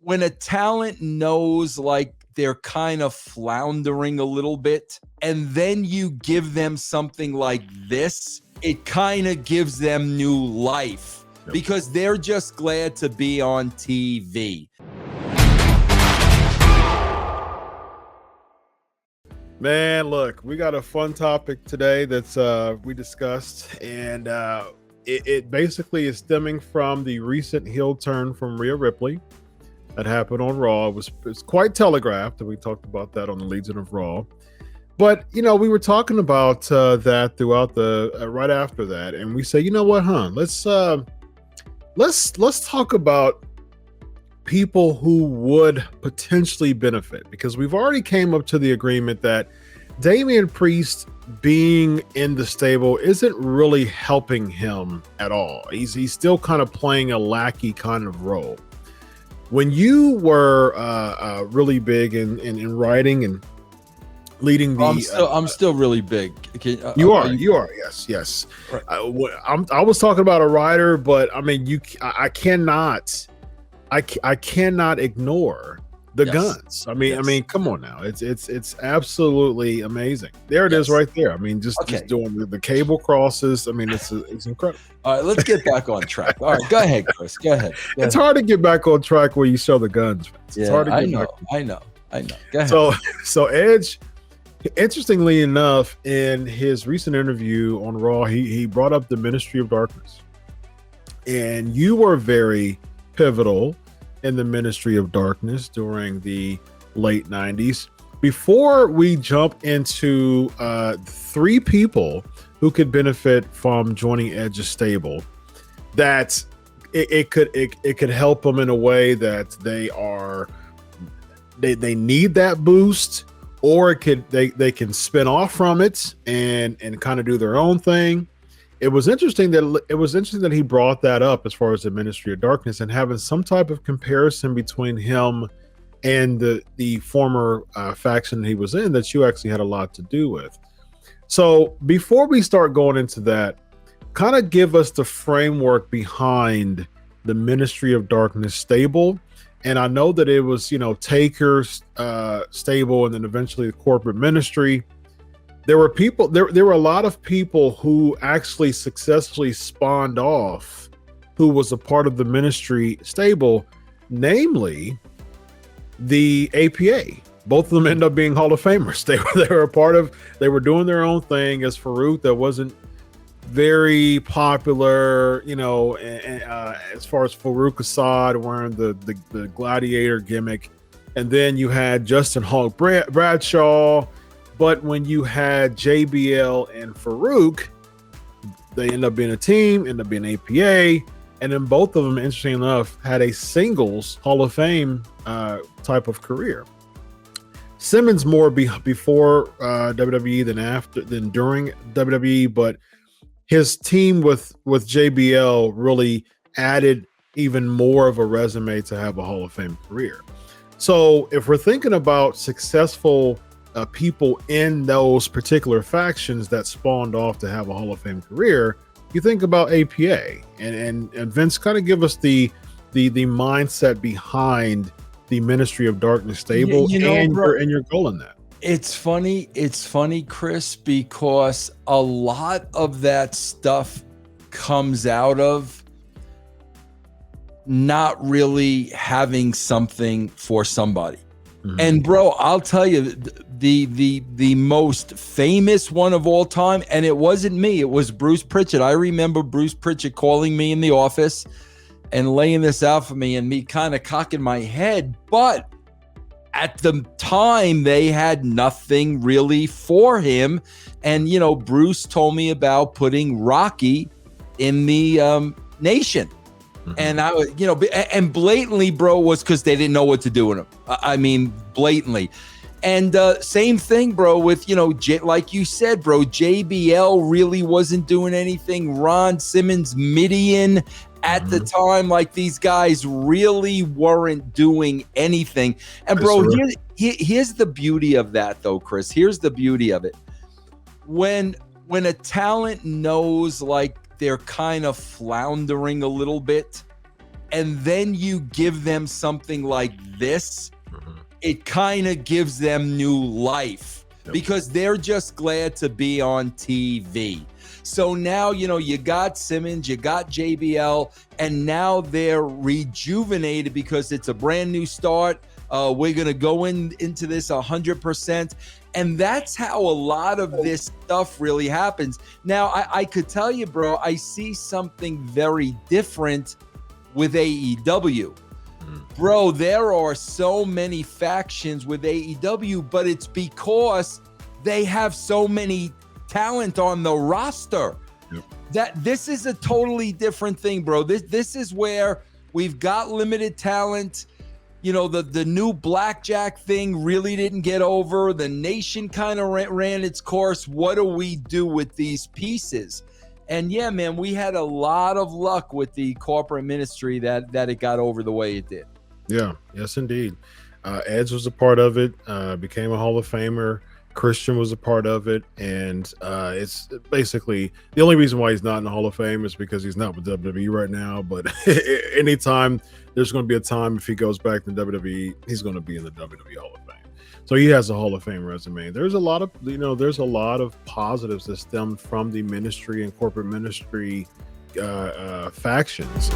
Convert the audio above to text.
when a talent knows like they're kind of floundering a little bit, and then you give them something like this, it kind of gives them new life because they're just glad to be on TV. Man, look, we got a fun topic today that's we discussed, and it basically is stemming from the recent heel turn from Rhea Ripley that happened on Raw. It's quite telegraphed, and we talked about that on the Legion of Raw. But we were talking about that throughout the right after that, and we say, you know what, let's talk about people who would potentially benefit, because we've already came up to the agreement that Damian Priest being in the stable isn't really helping him at all. He's still kind of playing a lackey kind of role. When you were really big in writing and leading the, I'm still really big. You are, yes. Right. I was talking about a writer, but I mean, I cannot ignore the guns. I mean, come on now. It's absolutely amazing. There it is right there. I mean, just doing the cable crosses. I mean, it's incredible. All right, let's get back on track. All right, go ahead, Chris. Go ahead. It's hard to get back on track where you show the guns. It's hard to get back. I know. Go ahead. So Edge, interestingly enough, in his recent interview on Raw, he brought up the Ministry of Darkness, and you were very pivotal in the Ministry of Darkness during the late 90s. Before we jump into three people who could benefit from joining Edge's stable, that it could help them in a way that they need that boost, or they can spin off from it and kind of do their own thing. It was interesting that he brought that up as far as the Ministry of Darkness and having some type of comparison between him and the former faction he was in that you actually had a lot to do with. So before we start going into that, kind of give us the framework behind the Ministry of Darkness stable. And I know that it was, Taker's stable and then eventually the corporate ministry. There were people, there were a lot of people who actually successfully spawned off who was a part of the ministry stable, namely the APA. Both of them end up being Hall of Famers. They were a part of, they were doing their own thing. As Farouk, that wasn't very popular, as far as Farouk Assad wearing the gladiator gimmick. And then you had Justin Hulk Bradshaw. But when you had JBL and Farouk, they end up being a team, end up being APA. And then both of them, interesting enough, had a singles Hall of Fame type of career. Simmons more before WWE than during WWE, but his team with JBL really added even more of a resume to have a Hall of Fame career. So if we're thinking about successful people in those particular factions that spawned off to have a Hall of Fame career, you think about APA and Vince, kind of give us the mindset behind the Ministry of Darkness stable and your goal in that. It's funny, Chris, because a lot of that stuff comes out of not really having something for somebody. Mm-hmm. And bro, I'll tell you, the most famous one of all time, and it wasn't me, it was Bruce Pritchett. I remember Bruce Pritchett calling me in the office and laying this out for me and me kind of cocking my head. But at the time, they had nothing really for him. And, Bruce told me about putting Rocky in the Nation. Mm-hmm. And I was, and blatantly, bro, was because they didn't know what to do with him. I mean, blatantly. And same thing, bro, with, like you said, bro, JBL really wasn't doing anything. Ron Simmons, Midian at the time, like these guys really weren't doing anything. And bro, here's the beauty of that though, Chris. Here's the beauty of it. When a talent knows like they're kind of floundering a little bit, and then you give them something like this, it kind of gives them new life because they're just glad to be on TV. So now, you got Simmons, you got JBL, and now they're rejuvenated because it's a brand new start. We're going to go into this 100%. And that's how a lot of this stuff really happens. Now, I could tell you, bro, I see something very different with AEW. Bro, there are so many factions with AEW, but it's because they have so many talent on the roster. That this is a totally different thing, bro. This is where we've got limited talent. The new blackjack thing really didn't get over. The nation kind of ran its course. What do we do with these pieces? And yeah, man, we had a lot of luck with the corporate ministry that it got over the way it did. Yeah, yes, indeed. Edge was a part of it, became a Hall of Famer. Christian was a part of it. And it's basically the only reason why he's not in the Hall of Fame is because he's not with WWE right now. But anytime there's going to be a time if he goes back to WWE, he's going to be in the WWE Hall of Fame. So he has a Hall of Fame resume. There's a lot of positives that stem from the ministry and corporate ministry factions.